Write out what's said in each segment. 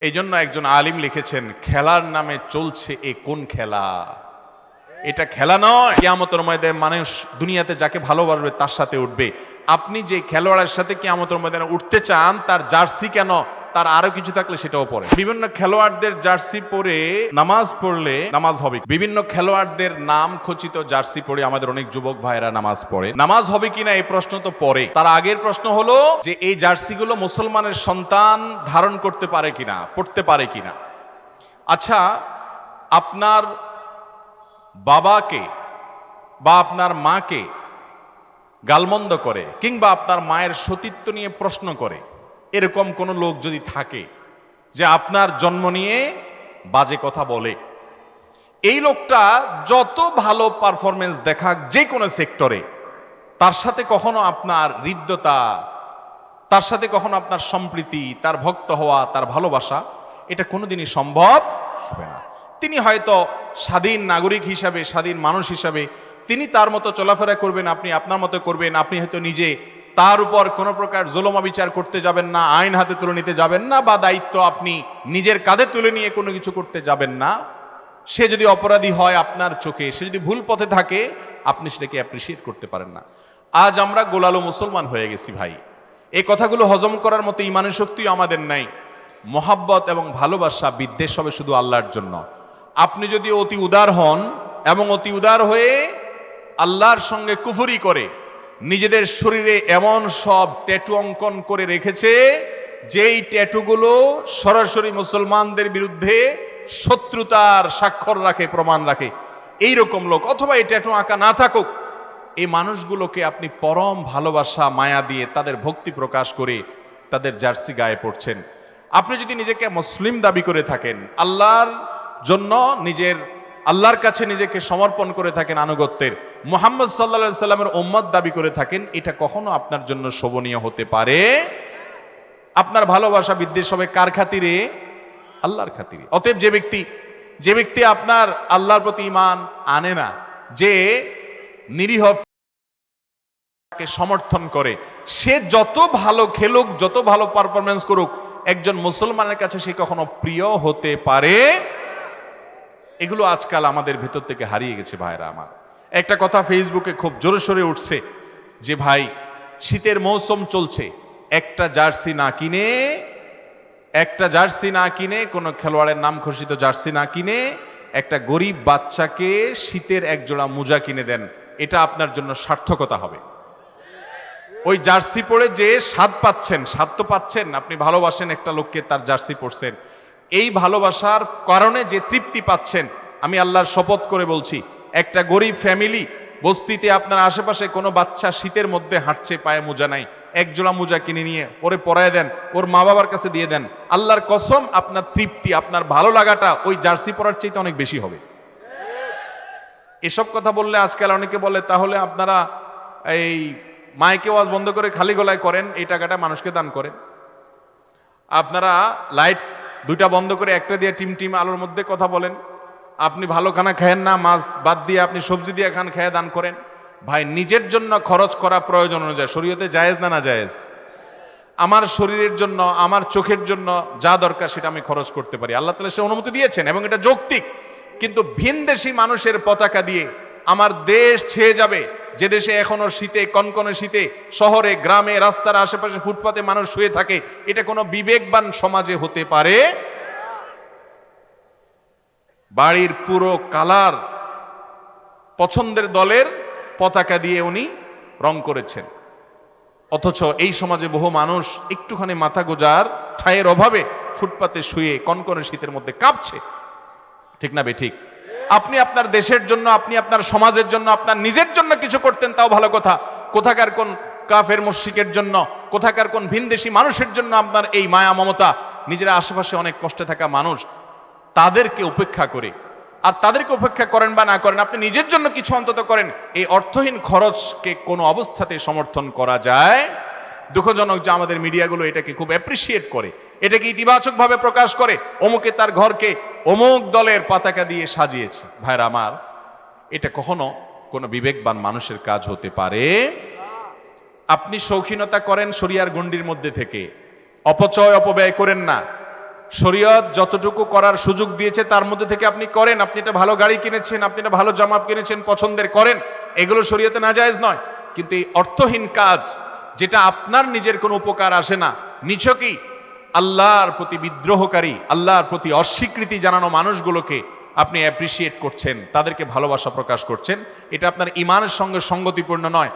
এই জন্য একজন আলিম লিখেছেন, খেলার নামে চলছে এ কোন খেলা? এটা খেলা নয়। কিয়ামতের ময়দানে মানুষ দুনিয়াতে যাকে ভালোবাসবে তার সাথে উঠবে। আপনি যে খেলোয়াড়ের সাথে কিয়ামতের ময়দানে উঠতে চান, তার জার্সি কেন, তার আরো কিছু থাকলে সেটাও পরে। বিভিন্ন খেলোয়াড়দের জার্সি পরে নামাজ পড়লে নামাজ হবে। বিভিন্ন খেলোয়াড়দের নাম খচিত জার্সি পরে আমাদের অনেক যুবক ভাইরা নামাজ পড়ে। নামাজ হবে কিনা এই প্রশ্ন তো পরে। তার আগের প্রশ্ন হলো যে এই জার্সিগুলো মুসলমানের সন্তান ধারণ করতে পারে কিনা, পড়তে পারে কিনা। আচ্ছা, আপনার বাবাকে বা আপনার মাকে গালমন্দ করে কিংবা আপনার মায়ের সতীত্ব নিয়ে প্রশ্ন করে, এরকম কোনো লোক যদি থাকে যে আপনার জন্ম নিয়ে বাজে কথা বলে, এই লোকটা যত ভালো পারফরমেন্স দেখাক যে কোনো সেক্টরে, তার সাথে কখনো আপনার হৃদ্যতা, তার সাথে কখনো আপনার সম্প্রীতি, তার ভক্ত হওয়া, তার ভালোবাসা, এটা কোনোদিনই সম্ভব হবে না। তিনি হয়তো স্বাধীন নাগরিক হিসাবে, স্বাধীন মানুষ হিসাবে তিনি তার মতো চলাফেরা করবেন, আপনি আপনার মতো করবেন। আপনি হয়তো নিজে তার উপর কোনো প্রকার জুলুম বিচার করতে যাবেন না, আইন হাতে তুলে নিতে যাবেন না, বা দায়িত্ব আপনি নিজের কাঁধে তুলে নিয়ে কোনো কিছু করতে যাবেন না। সে যদি অপরাধী হয় আপনার চোখে, সে যদি ভুল পথে থাকে, আপনি সেটাকে অ্যাপ্রিসিয়েট করতে পারেন না। আজ আমরা গোলালো মুসলমান হয়ে গেছি ভাই। এই কথাগুলো হজম করার মতো ইমানের শক্তিও আমাদের নাই। মহাব্বত এবং ভালোবাসা, বিদ্বেষ হবে শুধু আল্লাহর জন্য। আপনি যদি অতি উদার হন এবং অতি উদার হয়ে আল্লাহর সঙ্গে কুফরি করে নিজেদের শরীরে এমন সব ট্যাটু অঙ্কন করে রেখেছে যেই ট্যাটুগুলো সরাসরি মুসলমানদের বিরুদ্ধে শত্রুতার স্বাক্ষর রাখে, প্রমাণ রাখে, এই রকম লোক, অথবা এই ট্যাটু আঁকা না থাকুক, এই মানুষগুলোকে আপনি পরম ভালোবাসা মায়া দিয়ে তাদের ভক্তি প্রকাশ করে তাদের জার্সি গায়ে পড়ছেন। আপনি যদি নিজেকে মুসলিম দাবি করে থাকেন, আল্লাহর জন্য আল্লাহর কাছে নিজেকে সমর্পণ করে থাকেন আনুগত্যের, মুহাম্মদ সাল্লাল্লাহু আলাইহি সাল্লামের উম্মত দাবি করে থাকেন, এটা কখনো আপনার জন্য শোভনীয় হতে পারে? আপনার ভালোবাসা বিদ্বেষ হবে কার খাতিরে? আল্লাহর খাতিরে। অতএব যে ব্যক্তি আপনার আল্লাহর প্রতি ঈমান আনে না, যে নিরীহ সমর্থন করে, সে যত ভালো খেলুক, যত ভালো পারফরমেন্স করুক, একজন মুসলমানের কাছে সে কখনো প্রিয় হতে পারে? এগুলো আজকাল আমাদের ভেতর থেকে হারিয়ে গেছে ভাইরা আমার। একটা কথা ফেসবুকে খুব জোরে সোরে উঠছে যে ভাই, শীতের মৌসুম চলছে, একটা জার্সি না কিনে, কোনো খেলোয়াড়ের নাম ঘোষিত জার্সি না কিনে একটা গরিব বাচ্চাকে শীতের এক জোড়া মোজা কিনে দেন, এটা আপনার জন্য সার্থকতা হবে। ওই জার্সি পরে যে স্বাদ তো পাচ্ছেন, আপনি ভালোবাসেন একটা লোককে, তার জার্সি পরছেন, এই ভালোবাসার কারণে যে তৃপ্তি পাচ্ছেন, আমি আল্লাহর শপথ করে বলছি, একটা গরিব ফ্যামিলি বস্তিতে আপনার আশেপাশে কোনো বাচ্চা শীতের মধ্যে হাঁটছে, পায়ে মোজা নাই, এক জোড়া মোজা কিনে নিয়ে ওরে পরায় দেন, ওর মা বাবার কাছে দিয়ে দেন, আল্লাহর কসম আপনার তৃপ্তি, আপনার ভালো লাগাটা ওই জার্সি পরার চাইতে অনেক বেশি হবে। এসব কথা বললে আজকাল অনেকে বলে, তাহলে আপনারা এই মাইকে ওয়াজ বন্ধ করে খালি গলায় করেন, এই টাকাটা মানুষকে দান করেন। আপনারা লাইট দুইটা বন্ধ করে একটা দিয়ে টিম আলোর মধ্যে কথা বলেন। আপনি ভালো খানা খায়েন না, মাছ বাদ দিয়ে আপনি সবজি দিয়ে খান, খেয়ে দান করেন। ভাই, নিজের জন্য খরচ করা প্রয়োজন অনুযায়ী শরীয়তে জায়েজ না জায়েজ? আমার শরীরের জন্য, আমার চোখের জন্য যা দরকার সেটা আমি খরচ করতে পারি, আল্লাহ তাআলা সে অনুমতি দিয়েছেন এবং এটা যৌক্তিক। কিন্তু ভিনদেশী মানুষের পতাকা দিয়ে আমার দেশ ছেয়ে যাবে, যে দেশে এখনো শীতে, কনকনে শীতে, শহরে, গ্রামে, রাস্তার আশেপাশে, ফুটপাতে মানুষ শুয়ে থাকে, এটা কোনো বিবেকবান সমাজে হতে পারে? বাড়ির পুরো কালার পছন্দের দলের পতাকা দিয়ে উনি রং করেছেন, অথচ এই সমাজে বহু মানুষ একটুখানি মাথা গোজার ঠায়ের অভাবে ফুটপাতে শুয়ে কনকনে শীতের মধ্যে কাঁপছে। ঠিক না বেঠিক? আপনি আপনার দেশের জন্য, আপনি আপনার সমাজের জন্য, আপনার নিজের জন্য কিছু করতেন, তাও ভালো কথা। কোথাকার কোন কাফের মুশরিকের জন্য, কোথাকার কোন ভিনদেশী মানুষের জন্য আপনার এই মায়া মমতা, নিজেরা আশেপাশে অনেক কষ্টে থাকা মানুষ, তাদেরকে উপেক্ষা করে, আর তাদেরকে উপেক্ষা করেন বা না করেন, আপনি নিজের জন্য কিছু অন্তত করেন, এই অর্থহীন খরচকে কোনো অবস্থাতে সমর্থন করা যায়? দুঃখজনক যে আমাদের মিডিয়াগুলো এটাকে খুব অ্যাপ্রিসিয়েট করে, এটাকে ইতিবাচকভাবে প্রকাশ করে, অমুকে তার ঘরকে অমুক দলের পতাকা দিয়ে সাজিয়েছে। ভাইরা আমার, এটা কখনো কোনো বিবেকবান মানুষের কাজ হতে পারে? আপনি শৌখিনতা করেন শরিয়ার গণ্ডির মধ্যে থেকে, অপচয় অপব্যয় করেন না। শরীয়ত যতটুকু করার সুযোগ দিয়েছে তার মধ্যে থেকে আপনি করেন। আপনি একটা ভালো গাড়ি কিনেছেন, আপনি একটা ভালো জামা কিনেছেন, পছন্দের করেন, এগুলো শরীয়তে নাজায়েজ নয়। কিন্তু এই অর্থহীন কাজ, যেটা আপনার নিজের কোনো উপকার আসে না, নিছকই আল্লাহর প্রতি বিদ্রোহকারী, আল্লাহর প্রতি অস্বীকৃতি জানানো মানুষগুলোকে আপনি অ্যাপ্রিসিয়েট করছেন, তাদেরকে ভালোবাসা প্রকাশ করছেন, এটা আপনার ইমানের সঙ্গে সঙ্গতিপূর্ণ নয়।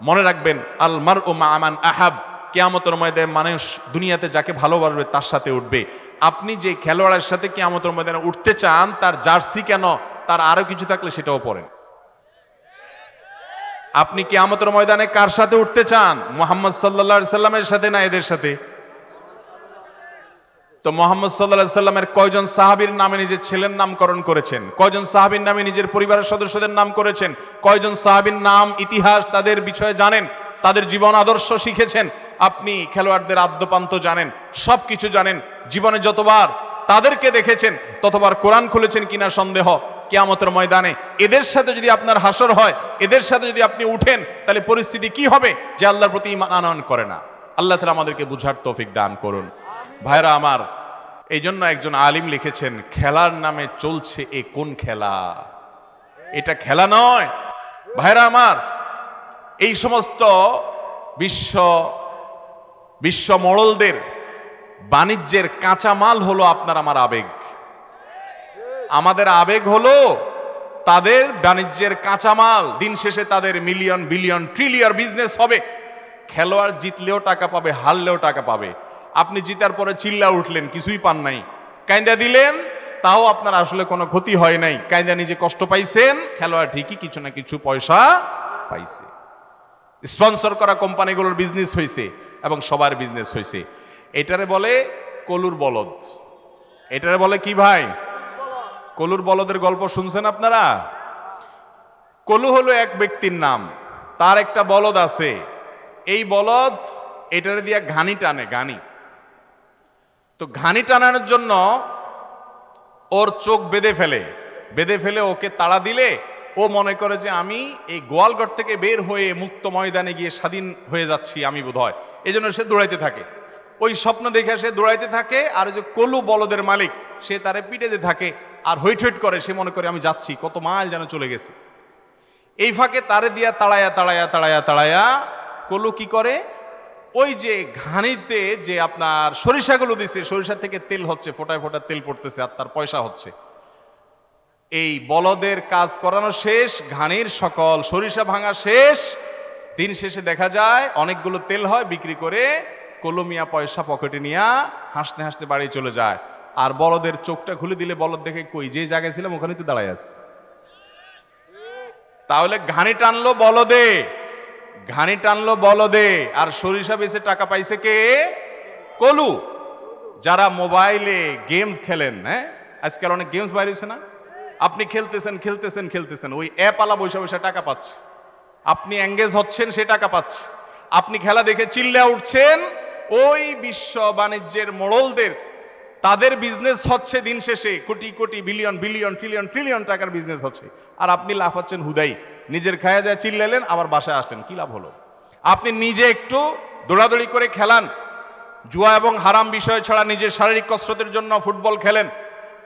মনে রাখবেন, আল মারউ মা মান আহাব, কিয়ামতের ময়দানে মানুষ দুনিয়াতে যাকে ভালোবাসবে তার সাথে উঠবে। আপনি যে খেলোয়াড়ের সাথে কিয়ামতের ময়দানে উঠতে চান, তার জার্সি কেন, তার আরো কিছু থাকলে সেটাও পড়েন। আপনি কিয়ামতের ময়দানে কার সাথে উঠতে চান? মুহাম্মদ সাল্লাল্লাহু আলাইহি সাল্লামের সাথে না এদের সাথে? তো মুহাম্মদ সাল্লাল্লাহু আলাইহি সাল্লামের কয়জন সাহাবীর নামে নিজের ছেলের নামকরণ করেছেন? কয়জন সাহাবীর নামে নিজের পরিবারের সদস্যদের নাম করেছেন? কয়জন সাহাবীর নাম, ইতিহাস, তাদের বিষয়ে জানেন? তাদের জীবন আদর্শ শিখেছেন? আপনি খেলোয়াড়দের আদ্যপান্ত জানেন, সবকিছু জানেন। জীবনে যতবার তাদেরকে দেখেছেন, ততবার কোরআন খুলেছেন কিনা সন্দেহ। কিয়ামতের ময়দানে এদের সাথে যদি আপনার হাসর হয়, এদের সাথে যদি আপনি উঠেন, তাহলে পরিস্থিতি কি হবে? যে আল্লাহর প্রতি ঈমান আনয়ন করে না। আল্লাহ তাআলা আমাদেরকে বুঝার তৌফিক দান করুন। ভাইরা আমার, এই জন্য একজন আলিম লিখেছেন, খেলার নামে চলছে এ কোন খেলা? এটা খেলা নয়। ভাইরা আমার, এই সমস্ত বিশ্ব মোড়লদের বাণিজ্যের কাঁচামাল হলো আপনার আমার আবেগ। আমাদের আবেগ হলো তাদের বাণিজ্যের কাঁচামাল। দিন শেষে তাদের মিলিয়ন বিলিয়ন ট্রিলিয়ন বিজনেস হবে। খেলোয়াড় জিতলেও টাকা পাবে, হারলেও টাকা পাবে। আপনি জিতার পরে চিল্লা উঠলেন, কিছুই পান নাই, কাইন্দা দিলেন, তাও আপনার আসলে কোনো ক্ষতি হয় নাই। কাইন্দা নিজে কষ্ট পাইছেন, খেলোয়াড় ঠিকই কিছু না কিছু পয়সা পাইছে। স্পন্সর করা কোম্পানিগুলোর বিজনেস হয়েছে এবং সবার বিজনেস হয়েছে। এটারে বলে কলুর বলদ। এটারে বলে কি ভাই? কলুর বলদের গল্প শুনছেন আপনারা? কলু হলো এক ব্যক্তির নাম, তার একটা বলদ আছে। এই বলদ এটারে দিয়া ঘানি টানে, ঘানি। তো ঘানি টানানোর জন্য ওর চোখ বেঁধে ফেলে ওকে তাড়া দিলে ও মনে করে যে আমি এই গোয়ালঘর থেকে বের হয়ে মুক্ত ময়দানে গিয়ে স্বাধীন হয়ে যাচ্ছি আমি বোধহয়। এই জন্য সে দৌড়াইতে থাকে। ওই স্বপ্ন দেখে সে দৌড়াইতে থাকে, আর যে কলু বলদের মালিক সে তারে পিটাইতে থাকে আর হইট হইট করে। সে মনে করে আমি যাচ্ছি, কত মাইল যেন চলে গেছে। এই ফাঁকে তারে দিয়া তাড়ায়া কলু কি করে, ওই যে ঘানিতে যে আপনার সরিষাগুলো দিছে, সরিষা থেকে তেল হচ্ছে, ফোটায় ফোটায় তেল পড়তেছে আর তার পয়সা হচ্ছে। এই বলদের কাজ করানো শেষ, ঘানির সকল সরিষা ভাঙা শেষ। দিন শেষে দেখা যায় অনেকগুলো তেল হয়, বিক্রি করে কলমিয়া পয়সা পকেটে নিয়ে হাসতে হাসতে বাড়ি চলে যায়। আর বলদের চোখটা খুলে দিলে বলদ দেখে, কই যে জায়গায় ছিলাম ওখানে তো দাঁড়ায় আছে। তাহলে ঘানি টানলো বলদে, আর সরিষা বেচে টাকা পাইছে কে? কলু। যারা মোবাইলে গেমস খেলেন, হ্যাঁ আজকাল অনেক গেমস বাইরে হয়েছে না, আপনি খেলতেছেন, ওই অ্যাপ আলা বসে টাকা পাচ্ছে। আপনি এঙ্গেজ হচ্ছেন, সে টাকা পাচ্ছে। আপনি খেলা দেখে চিল্লা উঠছেন, ওই বিশ্ব বাণিজ্যের মোড়লদের তাদের বিজনেস হচ্ছে দিন শেষে crore crore billion billion trillion trillion টাকার বিজনেস হচ্ছে। আর আপনি লাফাচ্ছেন হুদাই, নিজের খায়া যায় চিল্লালেন, আবার বাসায় আসলেন, কি লাভ হলো? আপনি নিজে একটু দৌড়াদৌড়ি করে খেলান, জুয়া এবং হারাম বিষয় ছাড়া নিজের শারীরিক কসরতের জন্য ফুটবল খেলেন,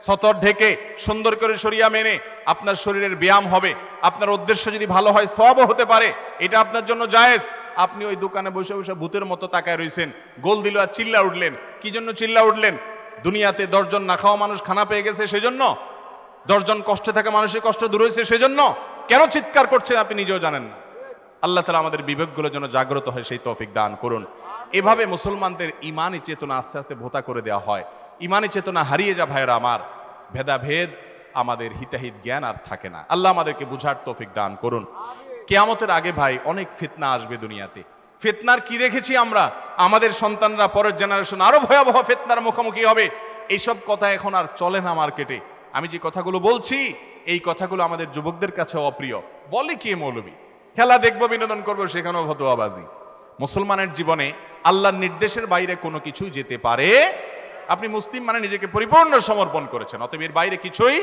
সতর ঢেকে সুন্দর করে শরিয়া মেনে, আপনার শরীরের ব্যায়াম হবে। আপনার উদ্দেশ্য যদি ভালো হয়, সওয়াবও হতে পারে, এটা আপনার জন্য জায়েজ। আপনি ওই দোকানে বসে বসে ভূতের মতো তাকায় রইছেন, গোল দিল আর চিল্লা উঠলেন। কি জন্য চিল্লা উঠলেন? দুনিয়াতে 10 জন না খাওয়া মানুষ খানা পেয়ে গেছে সেজন্য? 10 জন কষ্টে থাকা মানুষের কষ্ট দূর হয়েছে সেজন্য? কেন চিৎকার করছেন আপনি নিজেও জানেন না। আল্লাহ তাআলা আমাদের বিবেকগুলো যেন জাগ্রত হয়, সেই তৌফিক দান করুন। এভাবে মুসলমানদের ইমানি চেতনা আস্তে আস্তে ভোতা করে দেওয়া হয়। ইমানি চেতনা হারিয়ে যা ভাইরা আমার, ভেদাভেদ, আমাদের হিতাহিত জ্ঞান আর থাকে না। আল্লাহ আমাদেরকে বুঝার তৌফিক দান করুন। কিয়ামতের আগে ভাই অনেক ফিতনা আসবে দুনিয়াতে। ফিতনার কি দেখেছি আমরা? আমাদের সন্তানরা, পরের জেনারেশন আরো ভয়াবহ ফিতনার মুখোমুখি হবে। এইসব কথা এখন আর চলে না মার্কেটে। আমি যে কথাগুলো বলছি, এই কথাগুলো আমাদের যুবকদের কাছে অপ্রিয়। বলে কে মৌলবী, খেলা দেখবো, বিনোদন করবো, সেখানেও ফতোয়াবাজি। মুসলমানের জীবনে আল্লাহর নির্দেশের বাইরে কোনো কিছুই যেতে পারে। আপনি মুসলিম মানে নিজেকে পরিপূর্ণ সমর্পণ করেছেন, অতএব এর বাইরে কিছুই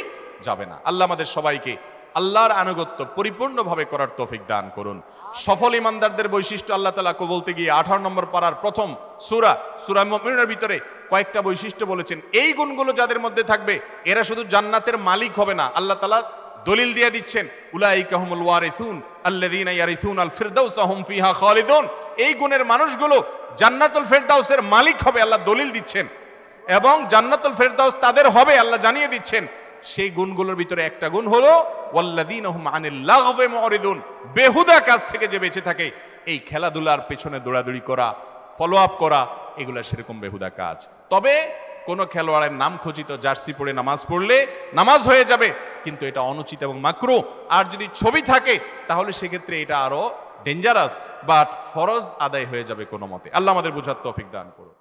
যাবে না। আল্লাহ আমাদের সবাইকে আল্লাহর আনুগত্য পরিপূর্ণভাবে করার তৌফিক দান করুন। সফল ইমানদারদের বৈশিষ্ট্য আল্লাহ তাআলা বলতে গিয়ে 18 নম্বর পারার প্রথম সূরা মুমিনুনের ভিতরে কয়েকটা বৈশিষ্ট্য বলেছেন। এই গুণগুলো যাদের মধ্যে থাকবে এরা শুধু জান্নাতের মালিক হবে না, আল্লাহ তাআলা দলিল দিয়ে দিচ্ছেন, উলাইকা হুমুল ওয়ারিসুন আল্লাযীনা ইয়ারিসুনাল ফিরদাউসা হুম ফিহা খালিদুন। এই গুণের মানুষগুলো জান্নাতুল ফেরদাউসের মালিক হবে, আল্লাহ দলিল দিচ্ছেন। এবং জান্নাতুল ফেরদাউস তাদের হবে, আল্লাহ জানিয়ে দিচ্ছেন। সেই গুণগুলোর ভিতরে একটা গুণ হলো ওয়াল্লাযীনা হুম আনিল লাগবি মুরিদুন, বেহুদা কাজ থেকে যে বেঁচে থাকে, এই খেলাধুলার পেছনে দৌড়াদৌড়ি করা, ফলো আপ করা, এগুলা সেরকম বেহুদা কাজ। তবে কোন খেলোয়াড়ের নাম খচিত জার্সি পরে নামাজ পড়লে নামাজ হয়ে যাবে, কিন্তু এটা অনুচিত এবং মাকরুহ। আর যদি ছবি থাকে তাহলে সেক্ষেত্রে এটা আরো ডেঞ্জারাস, বাট ফরজ আদায় হয়ে যাবে কোনো মতে। আল্লাহ আমাদের বোঝার তৌফিক দান করুন।